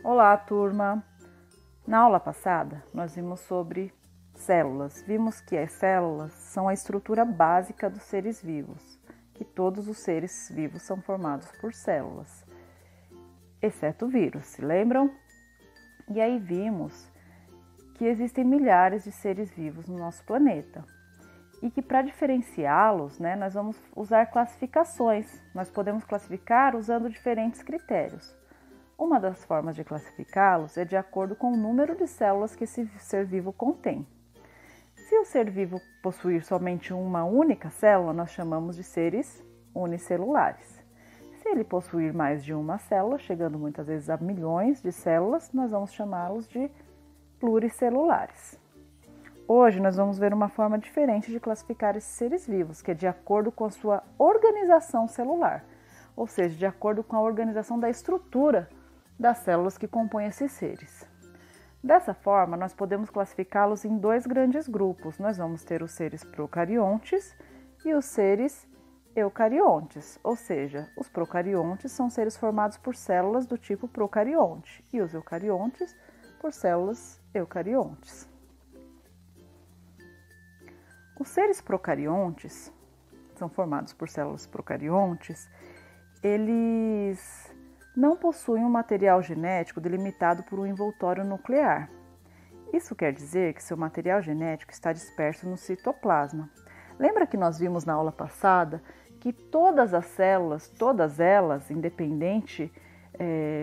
Olá, turma! Na aula passada, nós vimos sobre células. Vimos que as células são a estrutura básica dos seres vivos, que todos os seres vivos são formados por células, exceto o vírus, se lembram? E aí vimos que existem milhares de seres vivos no nosso planeta e que para diferenciá-los, nós vamos usar classificações. Nós podemos classificar usando diferentes critérios. Uma das formas de classificá-los é de acordo com o número de células que esse ser vivo contém. Se o ser vivo possuir somente uma única célula, nós chamamos de seres unicelulares. Se ele possuir mais de uma célula, chegando muitas vezes a milhões de células, nós vamos chamá-los de pluricelulares. Hoje nós vamos ver uma forma diferente de classificar esses seres vivos, que é de acordo com a sua organização celular, ou seja, de acordo com a organização da estrutura das células que compõem esses seres. Dessa forma, nós podemos classificá-los em dois grandes grupos. Nós vamos ter os seres procariontes e os seres eucariontes, ou seja, os procariontes são seres formados por células do tipo procarionte e os eucariontes por células eucariontes. Os seres procariontes são formados por células procariontes. Eles não possuem um material genético delimitado por um envoltório nuclear. Isso quer dizer que seu material genético está disperso no citoplasma. Lembra que nós vimos na aula passada que todas as células, todas elas, independente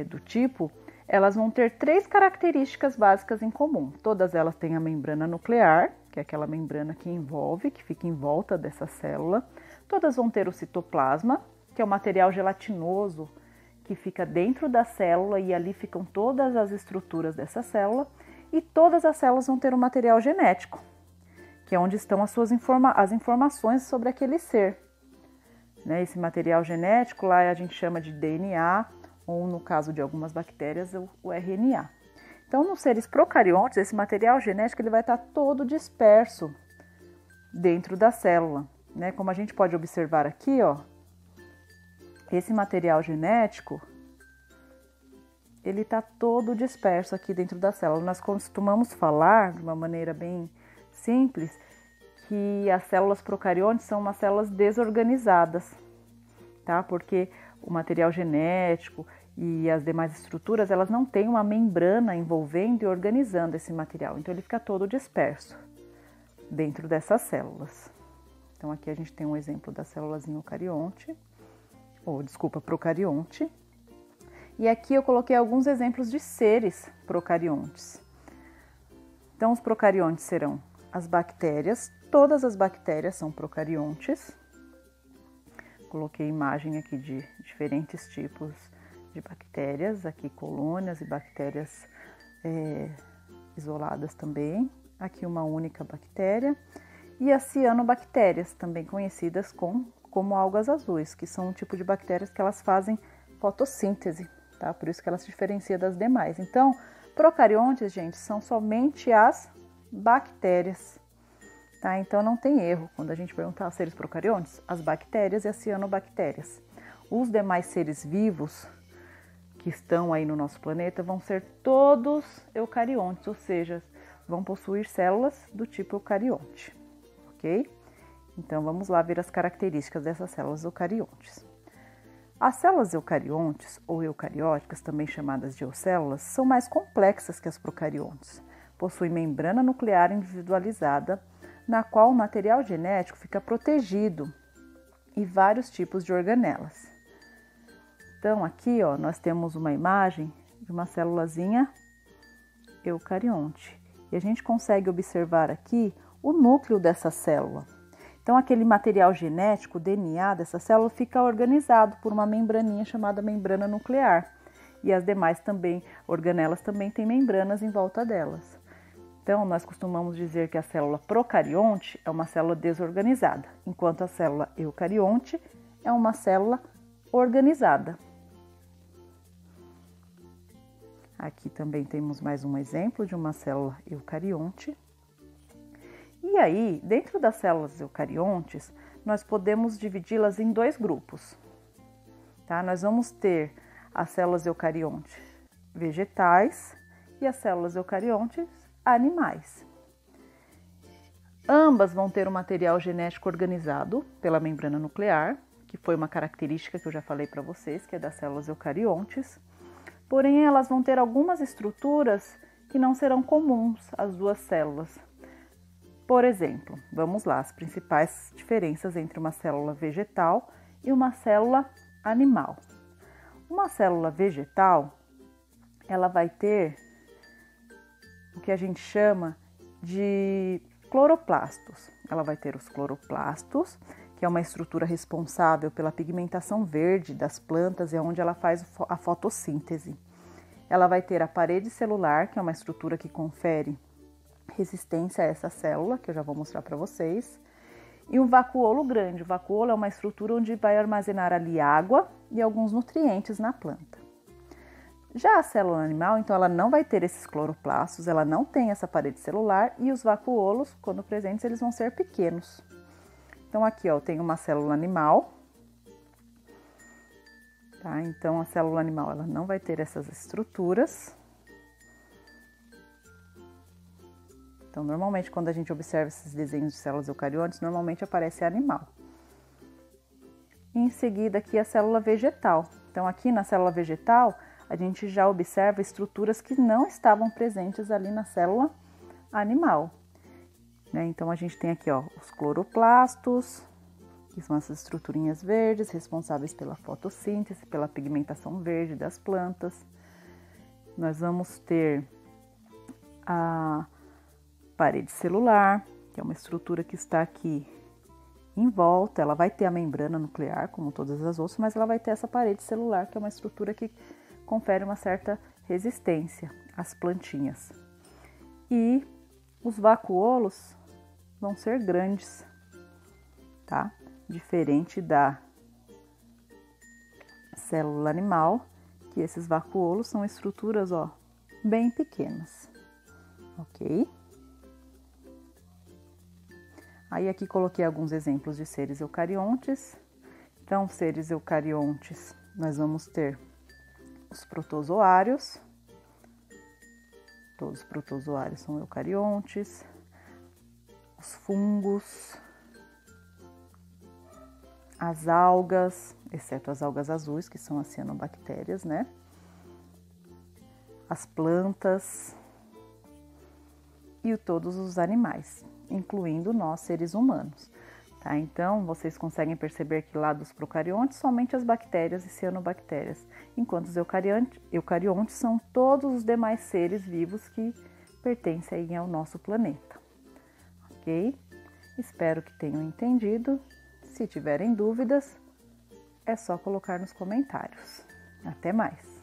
do tipo, elas vão ter três características básicas em comum. Todas elas têm a membrana nuclear, que é aquela membrana que envolve, que fica em volta dessa célula. Todas vão ter o citoplasma, que é o material gelatinoso que fica dentro da célula e ali ficam todas as estruturas dessa célula. E todas as células vão ter o material genético, que é onde estão as informações sobre aquele ser. Esse material genético lá a gente chama de DNA, ou no caso de algumas bactérias, o RNA. Então, nos seres procariontes, esse material genético ele vai estar todo disperso dentro da célula. Como a gente pode observar aqui, esse material genético, ele está todo disperso aqui dentro da célula. Nós costumamos falar, de uma maneira bem simples, que as células procariontes são umas células desorganizadas, tá? Porque o material genético e as demais estruturas, elas não têm uma membrana envolvendo e organizando esse material. Então, ele fica todo disperso dentro dessas células. Então, aqui a gente tem um exemplo da célulazinha eucarionte, procarionte. E aqui eu coloquei alguns exemplos de seres procariontes. Então, os procariontes serão as bactérias. Todas as bactérias são procariontes. Coloquei imagem aqui de diferentes tipos de bactérias, aqui colônias e bactérias isoladas também. Aqui uma única bactéria. E as cianobactérias, também conhecidas como algas azuis, que são um tipo de bactérias que elas fazem fotossíntese, tá? Por isso que elas se diferenciam das demais. Então, procariontes, gente, são somente as bactérias, tá? Então, não tem erro quando a gente perguntar os seres procariontes, as bactérias e as cianobactérias. Os demais seres vivos que estão aí no nosso planeta vão ser todos eucariontes, ou seja, vão possuir células do tipo eucarionte, ok? Então, vamos lá ver as características dessas células eucariontes. As células eucariontes, ou eucarióticas, também chamadas de eucélulas, são mais complexas que as procariontes. Possuem membrana nuclear individualizada, na qual o material genético fica protegido, e vários tipos de organelas. Então, aqui nós temos uma imagem de uma célulazinha eucarionte. E a gente consegue observar aqui o núcleo dessa célula. Então, aquele material genético, o DNA dessa célula, fica organizado por uma membraninha chamada membrana nuclear. E as demais organelas também têm membranas em volta delas. Então, nós costumamos dizer que a célula procarionte é uma célula desorganizada, enquanto a célula eucarionte é uma célula organizada. Aqui também temos mais um exemplo de uma célula eucarionte. E aí, dentro das células eucariontes, nós podemos dividi-las em dois grupos. Tá? Nós vamos ter as células eucariontes vegetais e as células eucariontes animais. Ambas vão ter um material genético organizado pela membrana nuclear, que foi uma característica que eu já falei para vocês, que é das células eucariontes. Porém, elas vão ter algumas estruturas que não serão comuns às duas células. Por exemplo, vamos lá, as principais diferenças entre uma célula vegetal e uma célula animal. Uma célula vegetal, ela vai ter o que a gente chama de cloroplastos. Ela vai ter os cloroplastos, que é uma estrutura responsável pela pigmentação verde das plantas e é onde ela faz a fotossíntese. Ela vai ter a parede celular, que é uma estrutura que confere resistência a essa célula, que eu já vou mostrar para vocês. E um vacuolo grande. O vacuolo é uma estrutura onde vai armazenar ali água e alguns nutrientes na planta. Já a célula animal, então, ela não vai ter esses cloroplastos, ela não tem essa parede celular e os vacuolos, quando presentes, eles vão ser pequenos. Então, aqui, ó, eu tenho uma célula animal, tá? Então, a célula animal, ela não vai ter essas estruturas. Então, normalmente, quando a gente observa esses desenhos de células eucariontes, normalmente aparece animal. E em seguida, aqui, a célula vegetal. Então, aqui na célula vegetal, a gente já observa estruturas que não estavam presentes ali na célula animal. Né? Então, a gente tem aqui, ó, os cloroplastos, que são essas estruturinhas verdes responsáveis pela fotossíntese, pela pigmentação verde das plantas. Nós vamos ter a parede celular, que é uma estrutura que está aqui em volta. Ela vai ter a membrana nuclear, como todas as outras, mas ela vai ter essa parede celular, que é uma estrutura que confere uma certa resistência às plantinhas. E os vacuolos vão ser grandes, tá? Diferente da célula animal, que esses vacuolos são estruturas, ó, bem pequenas, ok? Aí aqui coloquei alguns exemplos de seres eucariontes. Então, seres eucariontes, nós vamos ter os protozoários. Todos os protozoários são eucariontes. Os fungos, as algas, exceto as algas azuis, que são as cianobactérias, né? As plantas e todos os animais, incluindo nós, seres humanos. Tá? Então, vocês conseguem perceber que lá dos procariontes, somente as bactérias e cianobactérias, enquanto os eucariontes são todos os demais seres vivos que pertencem ao nosso planeta. Ok? Espero que tenham entendido. Se tiverem dúvidas, é só colocar nos comentários. Até mais!